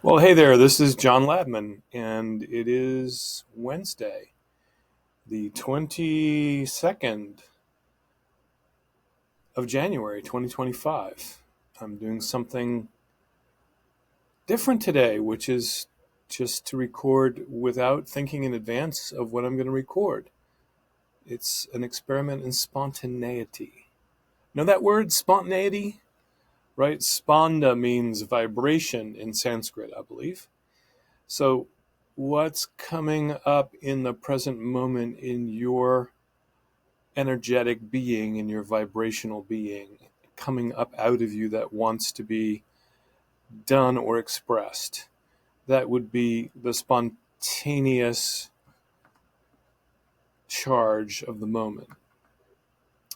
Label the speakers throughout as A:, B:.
A: Well, hey there, this is John Labman, and it is Wednesday, the 22nd of January, 2025. I'm doing something different today, which is just to record without thinking in advance of what I'm going to record. It's an experiment in spontaneity. Know that word, spontaneity? Right? Spanda means vibration in Sanskrit, I believe. So, what's coming up in the present moment in your energetic being, in your vibrational being, coming up out of you that wants to be done or expressed? That would be the spontaneous charge of the moment,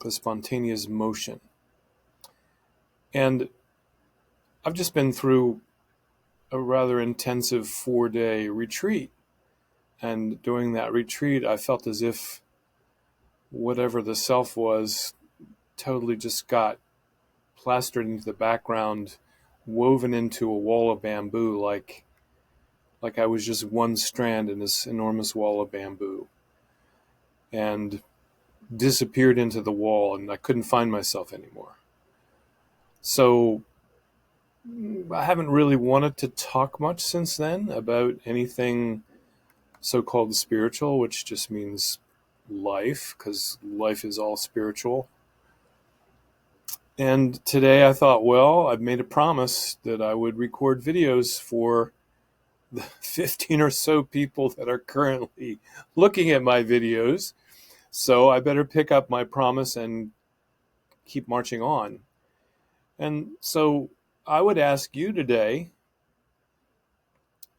A: the spontaneous motion. And I've just been through a rather intensive 4-day retreat. And during that retreat, I felt as if whatever the self was totally just got plastered into the background, woven into a wall of bamboo, like I was just one strand in this enormous wall of bamboo, and disappeared into the wall, and I couldn't find myself anymore. So I haven't really wanted to talk much since then about anything so-called spiritual, which just means life, because life is all spiritual. And today I thought, well, I've made a promise that I would record videos for the 15 or so people that are currently looking at my videos. So I better pick up my promise and keep marching on. And so I would ask you today,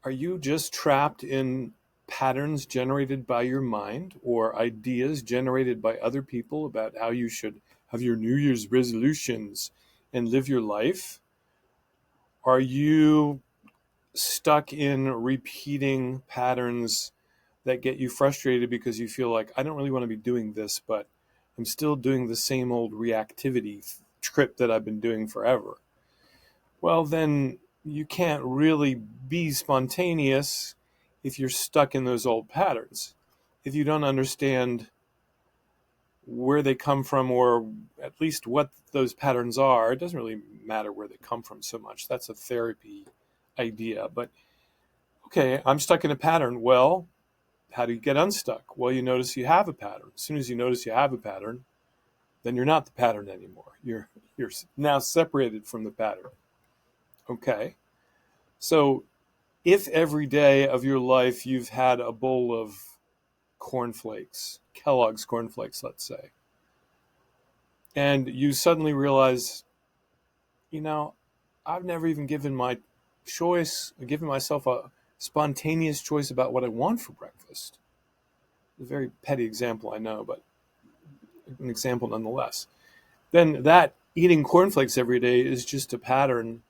A: are you just trapped in patterns generated by your mind or ideas generated by other people about how you should have your New Year's resolutions and live your life? Are you stuck in repeating patterns that get you frustrated because you feel like, I don't really want to be doing this, but I'm still doing the same old reactivity trip that I've been doing forever? Well, then you can't really be spontaneous if you're stuck in those old patterns. If you don't understand where they come from, or at least what those patterns are, it doesn't really matter where they come from so much. That's a therapy idea. But okay, I'm stuck in a pattern. Well, how do you get unstuck? Well, you notice you have a pattern. As soon as you notice you have a pattern, then you're not the pattern anymore. You're now separated from the pattern. Okay. So if every day of your life you've had a bowl of cornflakes, Kellogg's cornflakes, let's say, and you suddenly realize, you know, I've never even given myself a spontaneous choice about what I want for breakfast. A very petty example, I know, but an example nonetheless. Then that eating cornflakes every day is just a pattern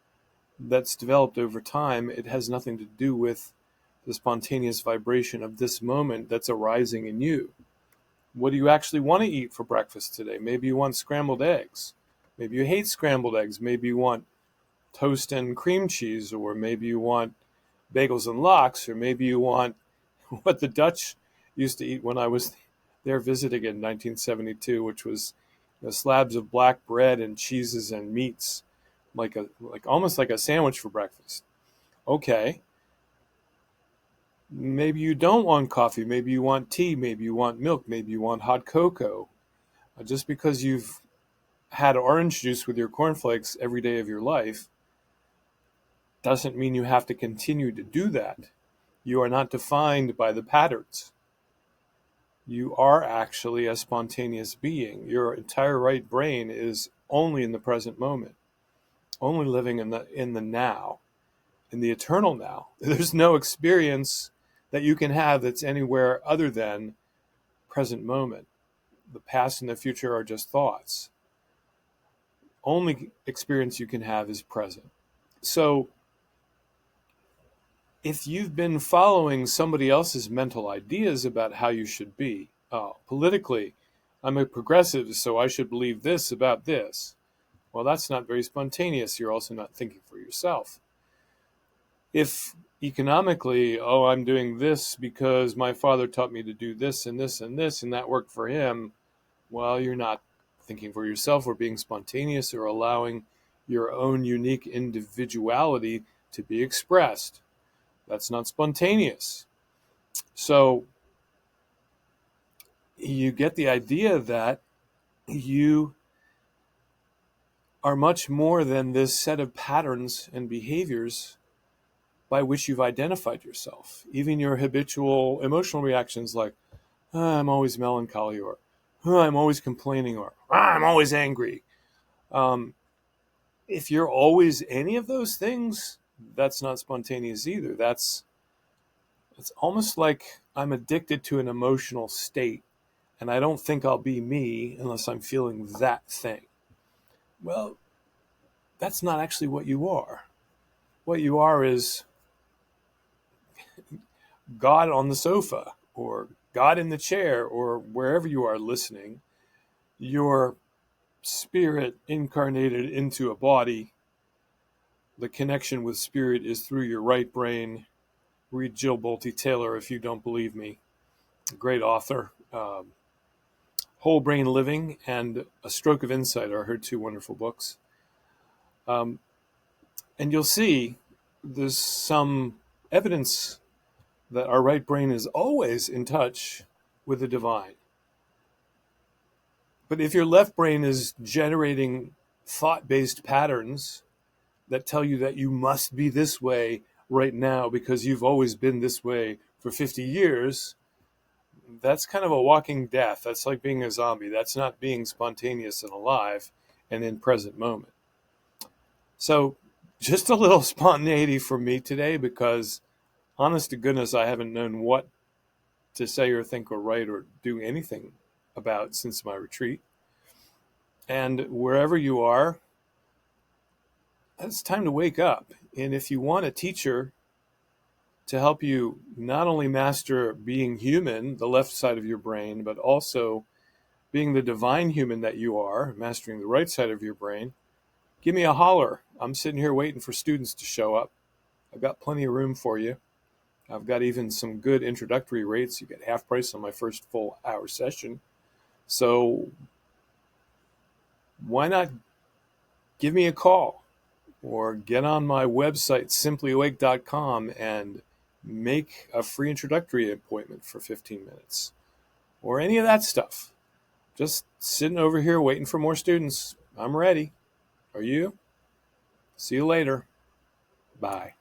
A: that's developed over time. It has nothing to do with the spontaneous vibration of this moment that's arising in you. What do you actually want to eat for breakfast today? Maybe you want scrambled eggs. Maybe you hate scrambled eggs. Maybe you want toast and cream cheese, or maybe you want bagels and lox, or maybe you want what the Dutch used to eat when I was there visiting in 1972, which was slabs of black bread and cheeses and meats, like almost like a sandwich for breakfast. Okay, maybe you don't want coffee. Maybe you want tea. Maybe you want milk. Maybe you want hot cocoa. Just because you've had orange juice with your cornflakes every day of your life doesn't mean you have to continue to do that. You are not defined by the patterns. You are actually a spontaneous being. Your entire right brain is only in the present moment, only living in the now, in the eternal now. There's no experience that you can have that's anywhere other than present moment. The past and the future are just thoughts. Only experience you can have is present. So if you've been following somebody else's mental ideas about how you should be, politically, I'm a progressive, so I should believe this about this. Well, that's not very spontaneous. You're also not thinking for yourself. If economically, oh, I'm doing this because my father taught me to do this and this and this, and that worked for him, well, you're not thinking for yourself or being spontaneous or allowing your own unique individuality to be expressed. That's not spontaneous. So you get the idea that you are much more than this set of patterns and behaviors by which you've identified yourself. Even your habitual emotional reactions like, I'm always melancholy, or I'm always complaining, or I'm always angry. If you're always any of those things, that's not spontaneous either. It's almost like I'm addicted to an emotional state, and I don't think I'll be me unless I'm feeling that thing. Well, that's not actually what you are. What you are is God on the sofa, or God in the chair, or wherever you are listening. Your spirit incarnated into a body. The connection with spirit is through your right brain. Read Jill Bolte Taylor if you don't believe me. A great author. Whole Brain Living and A Stroke of Insight are her two wonderful books. And you'll see there's some evidence that our right brain is always in touch with the divine. But if your left brain is generating thought-based patterns that tell you that you must be this way right now because you've always been this way for 50 years, that's kind of a walking death. That's like being a zombie. That's not being spontaneous and alive and in present moment. So just a little spontaneity for me today, because honest to goodness, I haven't known what to say or think or write or do anything about since my retreat. And wherever you are, it's time to wake up. And if you want a teacher to help you not only master being human, the left side of your brain, but also being the divine human that you are, mastering the right side of your brain, give me a holler. I'm sitting here waiting for students to show up. I've got plenty of room for you. I've got even some good introductory rates. You get half price on my first full hour session. So why not give me a call or get on my website, simplyawake.com, and make a free introductory appointment for 15 minutes or any of that stuff. Just sitting over here waiting for more students. I'm ready. Are you? See you later. Bye.